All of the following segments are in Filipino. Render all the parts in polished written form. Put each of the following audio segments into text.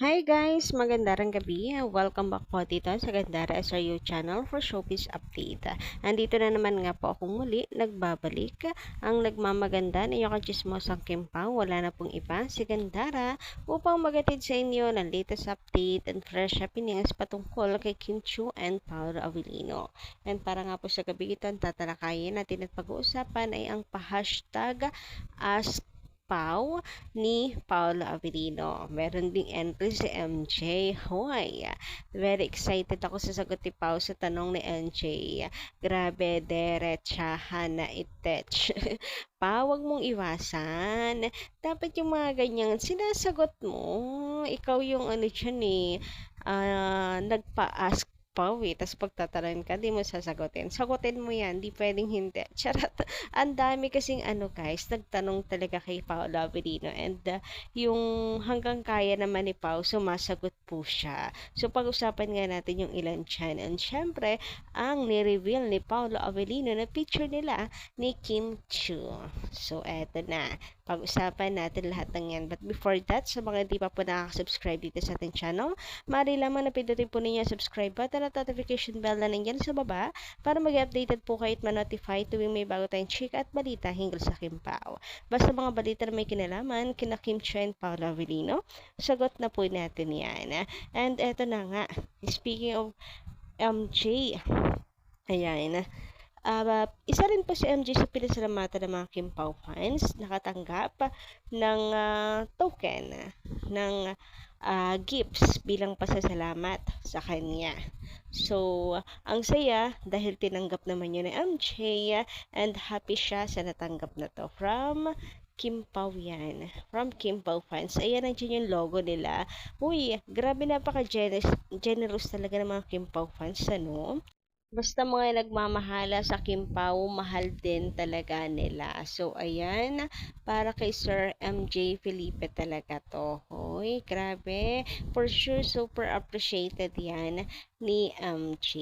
Hi guys! Magandang gabi. Welcome back po dito sa Gandara SRU channel for showbiz update. Andito na naman nga po akong muli, nagbabalik. Ang nagmamaganda na yung kachismosang Kimpaw, wala na pong iba, si Gandara, upang magatid sa inyo ng latest update and fresh happenings patungkol kay Kim Chiu and Paolo Avellino. And para nga po sa gabi ito, ang tatalakayin natin at pag-uusapan ay ang pa-hashtag Ask Pau ni Paolo Avellino. Meron ding entry si MJ. Hoy, very excited ako sa sagot ni Pau sa tanong ni MJ. Grabe, derechahan na itech. Pa, wag mong iwasan. Dapat yung mga ganyang sinasagot mo. Ikaw yung ano dyan eh, nagpa-ask pa eh. Tapos pagtatanong ka, di mo sasagutin. Sagutin mo yan, di pwedeng hindi. Charot. Ang dami kasing ano guys, nagtanong talaga kay Paolo Avellino and yung hanggang kaya naman ni Pao, sumasagot po siya. So pag-usapan nga natin yung ilan dyan. And syempre, ang ni-reveal ni Paolo Avellino na picture nila ni Kim Chiu. So eto na, pag-usapan natin lahat ng yan. But before that, sa mga hindi pa po nakaka-subscribe dito sa ating channel, maaari lamang na pindutin po ninyo subscribe button at notification bell na nandyan sa baba para mag-updated po kayo at ma-notify tuwing may bago tayong chika at balita hinggil sa Kim Pao. Basta mga balita na may kinalaman kina Kim Chiu and Paolo Avellino, sagot na po natin yan. And eto na nga, speaking of MJ, ayan, isa rin po si MJ sa pinasalamatan ng mga Kim Pao fans, nakatanggap ng token ng gifts bilang pasasalamat sa kanya. So, ang saya dahil tinanggap naman yun ni MJ and happy siya sa natanggap na to from Kim Pao yan. From Kim Pao fans. Ayan, nandiyan yung logo nila. Uy, grabe generous talaga ng mga Kim Pao fans, ano? Basta mga nagmamahala sa Kimpaw, mahal din talaga nila. So, ayan, para kay Sir MJ Felipe talaga to. Hoy, grabe. For sure, super appreciated yan ni MJ.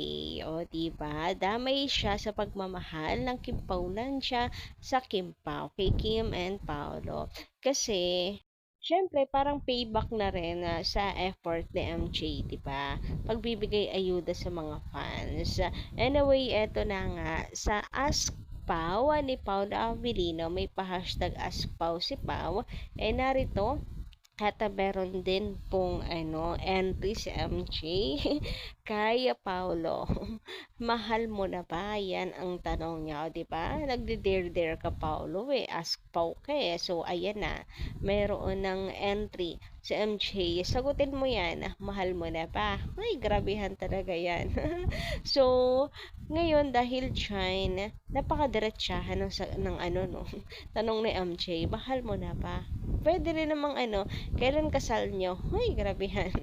O, diba? Damay siya sa pagmamahal ng Kimpawlan siya sa Kimpaw, kay Kim and Paolo. Kasi, siyempre, parang payback na rin sa effort ni MJ, di ba? Pagbibigay ayuda sa mga fans. Anyway, eto na nga. Sa Ask Pau ni Paolo Avellino, may pa-hashtag Ask Pau si Pau. Eh, narito, at meron din pong entry si MJ kay Paulo. Mahal mo na ba? Yan ang tanong niya, o, di ba? Nagde-dare ka, Paulo, eh. Ask Pau ka eh. So, ayan na. Mayroon ng entry si MJ. Sagutin mo yan. Mahal mo na ba? Ay, grabehan talaga yan. So, ngayon, dahil dyan, napakadiretsahan ng no, tanong ni MJ, mahal mo na ba? Pwede rin namang kailan kasal nyo? Uy, grabehan.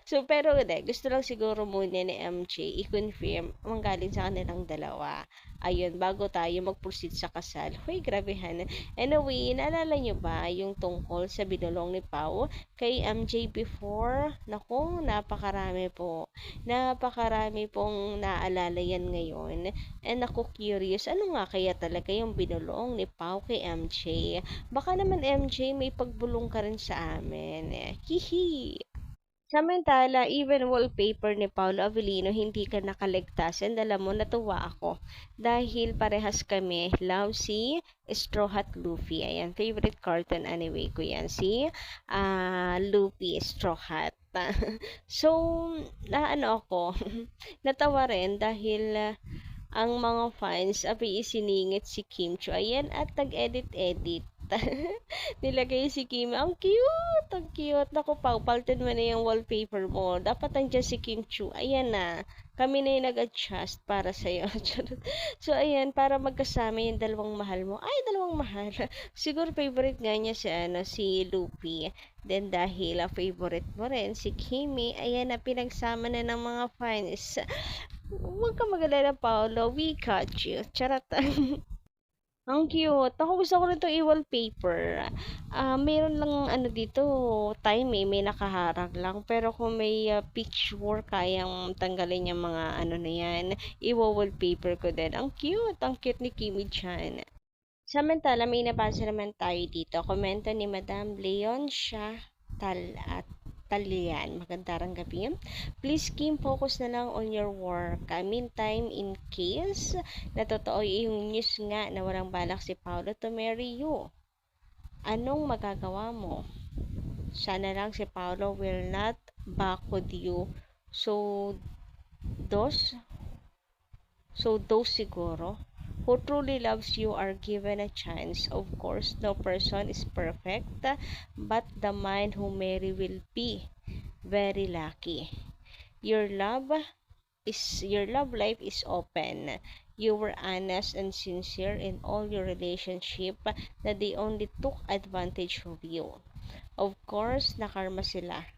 So, pero hindi, gusto lang siguro muna ni MJ i-confirm manggaling sa kanilang dalawa. Ayun, bago tayo mag-proceed sa kasal. Huy, grabehan. Anyway, naalala nyo ba yung tungkol sa binulong ni Pau kay MJ before? Naku, napakarami po. Napakarami pong naalala yan ngayon. And ako curious, ano nga kaya talaga yung binulong ni Pau kay MJ? Baka naman MJ, may pagbulong ka rin sa amin. Hihi. Samantala, even wallpaper ni Paolo Avellino hindi ka nakaligtas and alam mo, natuwa ako dahil parehas kami love si Straw Hat Luffy. Ayan, favorite cartoon anyway ko yan, si Luffy Straw Hat. So, ako, natawa rin dahil ang mga fans abi isiningit si Kim Chiu. Ayan, at nag-edit-edit. Nilagay si Kim. Ang cute! Ang cute. Naku, Pao, paltin mo na yung wallpaper mo. Dapat nandiyan si Kim Chiu. Ayan na. Kami na yung nag-adjust para sa'yo. So, ayan, para magkasama yung dalawang mahal mo. Ay, dalawang mahal. Siguro favorite nga niya si Luffy. Then, dahil favorite mo rin, si Kimi, ayan na, pinagsama na ng mga fans. Huwag ka magalala, Paolo. We got you. Charot. Ang cute. Ako gusto ko nito i-wallpaper. Meron lang dito, time may nakaharang lang. Pero kung may picture, kayang tanggalin yung mga na yan, i-wallpaper ko din. Ang cute. Ang cute ni Kimi Chan. Samantala, may nabasa naman tayo dito. Komento ni Madam Leon siya Talat. Talyan. Magandang gabi. Please, Kim, focus na lang on your work. Meantime, in case na totoo yung news nga na walang balak si Paolo to marry you, anong magagawa mo? Sana lang si Paolo will not back with you. So, dos So those siguro who truly loves you are given a chance. Of course, no person is perfect, but the man who marry will be very lucky. Your love your love life is open. You were honest and sincere in all your relationship that they only took advantage of you. Of course, nakarma sila.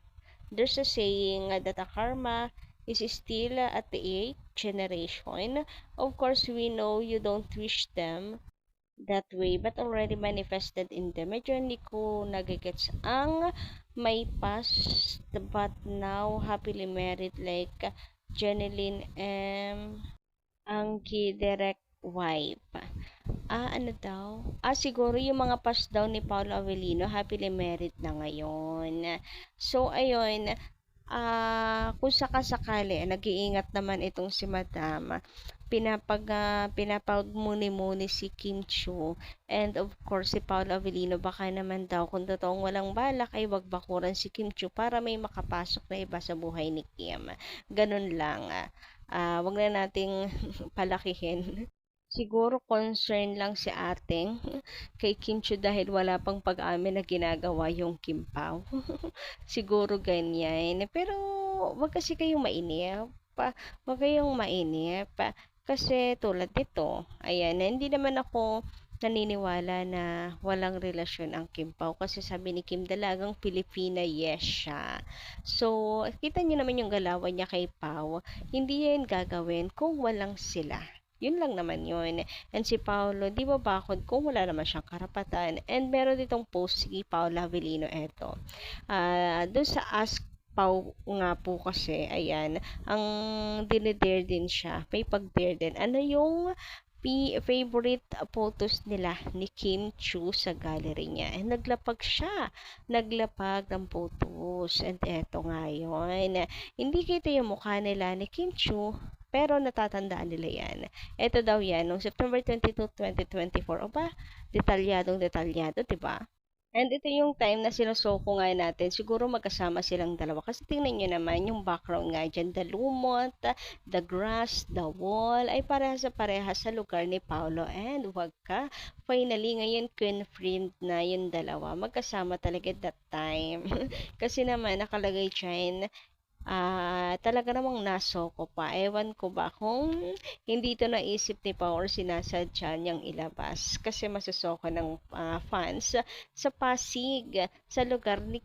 There's a saying that a karma is still at the eighth generation. Of course, we know you don't wish them that way, but already manifested in them. Medyo hindi ko nagigets ang may past, but now happily married like Jeneline M. Ang direct wife. Ano daw? Siguro yung mga past daw ni Paolo Avellino, happily married na ngayon. So, ayun, kung sakasakali, nag-iingat naman itong si Madam. Pinapagmuni-muni si Kim Chiu. And of course, si Paolo Avellino, baka naman daw, kung totoong walang balak, ay wag bakuran si Kim Chiu para may makapasok na iba sa buhay ni Kim. Ganun lang. Wag na nating palakihin. Siguro concern lang si ating kay Kim Chiu dahil wala pang pag-amin na ginagawa yung Kim Pao. Siguro ganyan. Pero wag kasi kayong mainip. Wag kayong mainip. Kasi tulad nito, ayan, hindi naman ako naniniwala na walang relasyon ang Kim Pao kasi sabi ni Kim dalagang Pilipina, yes siya. So, kita niyo naman yung galawan niya kay Pao. Hindi yan gagawin kung walang sila. Yun lang naman yun. And si Paolo, di ba bakod kung wala naman siyang karapatan. And meron ditong post si Paolo Avellino eto. Doon sa Ask Pau nga po kasi, ayan, ang dinidare din siya. May pag-dare din. Ano yung favorite photos nila ni Kim Chiu sa gallery niya. And naglapag siya. Naglapag ng photos. And eto nga yun. Hindi kita yung mukha nila ni Kim Chiu, pero natatandaan nila yan. Ito daw yan, noong September 22, 2024. O ba, detalyado, diba? And ito yung time na sinusoko nga natin. Siguro magkasama silang dalawa. Kasi tingnan nyo naman yung background nga dyan. The lumot, the grass, the wall, ay parehas sa lugar ni Paolo. And wag ka. Finally, ngayon confirmed na yung dalawa. Magkasama talaga that time. Kasi naman, nakalagay dyan, talaga namang nasoko pa. Ewan ko ba kung hindi ito naisip ni Pao or sinasadya niyang ilabas kasi masusoko ng fans sa Pasig, sa lugar ni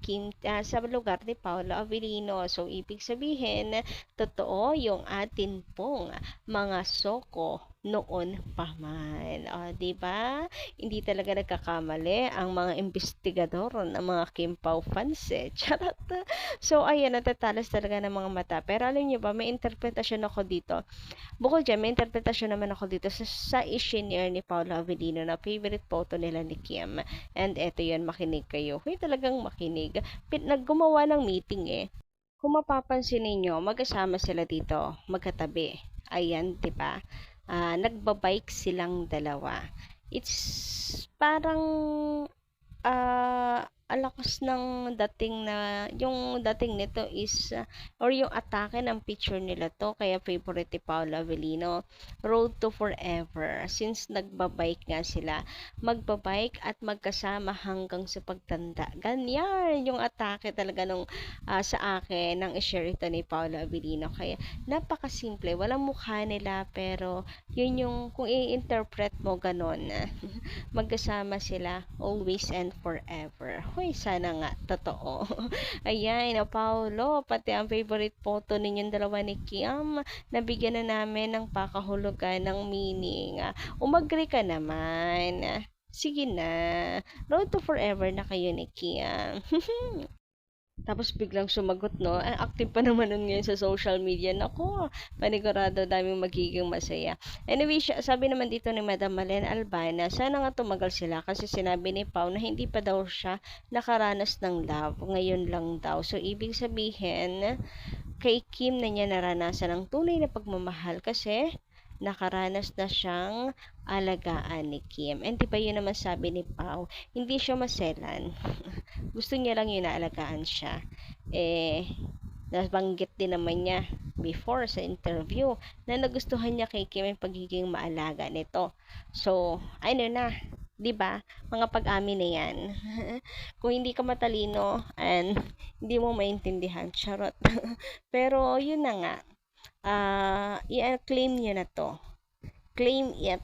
sa lugar ni Paolo Avellino. So, ibig sabihin, totoo yung atin pong mga soko noon pa man. Di ba? Hindi talaga nagkakamali ang mga investigador ng mga Kim Pao fans eh. Charot. So, ayan, natatalas talaga ng mga mata. Pero alam niyo ba, may interpretasyon ako dito. Bukod dyan, may interpretasyon naman ako dito sa ishinare ni Paolo Avellino na favorite photo nila ni Kim. And eto yun, makinig kayo. Huy, talagang makinig. Naggumawa ng meeting eh. Kung mapapansin ninyo, magkasama sila dito, magkatabi. Ayan, di ba? Nagbabike silang dalawa. It's parang alakas ng dating na yung dating nito is or yung atake ng picture nila to kaya favorite ni Paolo Avellino, Road to Forever, since nagbabike nga sila, magbabike at magkasama hanggang sa pagtanda. Ganyan yung atake talaga nung sa akin nang i-share ito ni Paolo Avellino. Kaya napakasimple, walang mukha nila pero yun yung kung i-interpret mo ganon magkasama sila always and forever. Hoy, sana nga totoo. Ayan, Paolo, pati ang favorite photo ninyong dalawa ni Kim, nabigyan na namin ng pakahulugan ng meaning. Umagri ka naman. Sige na. Road to forever na kayo ni Kim. Tapos biglang sumagot, no? Active pa naman nun ngayon sa social media. Naku, panigurado daming magiging masaya. Anyway, sabi naman dito ni Madam Malen Albana, sana nga tumagal sila kasi sinabi ni Pau na hindi pa daw siya nakaranas ng love. Ngayon lang daw. So, ibig sabihin, kay Kim na niya naranasan ang tunay na pagmamahal kasi nakaranas na siyang alagaan ni Kim. And di ba yun naman sabi ni Pau, hindi siya maselan. Gusto niya lang yun na alagaan siya. Eh, nabanggit din naman niya before sa interview na nagustuhan niya kay Kim yung pagiging maalaga nito. So, ano na, 'di ba? Mga pag-amin na 'yan. Kung hindi ka matalino and hindi mo maintindihan, charot. Pero yun na nga, i-claim niyo na to. Claim it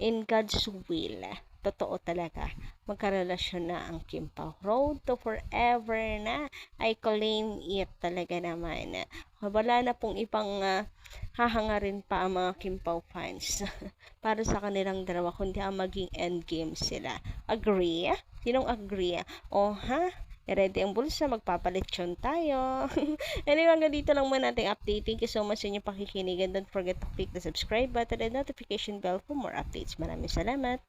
in God's will. Totoo talaga. Magkarelasyon na ang Kim Pao. Road to forever na. I claim it talaga naman. Wala na pong ibang hahangarin pa ang mga Kim Pao fans para sa kanilang dalawa kundi ang maging endgame sila. Agree? Sinong agree? O ha? Ready ang bulsa, magpapalitsyon tayo. Anyway, hanggang dito lang muna ating update. Thank you so much sa inyong pakikinig and don't forget to click the subscribe button and notification bell for more updates. Maraming salamat.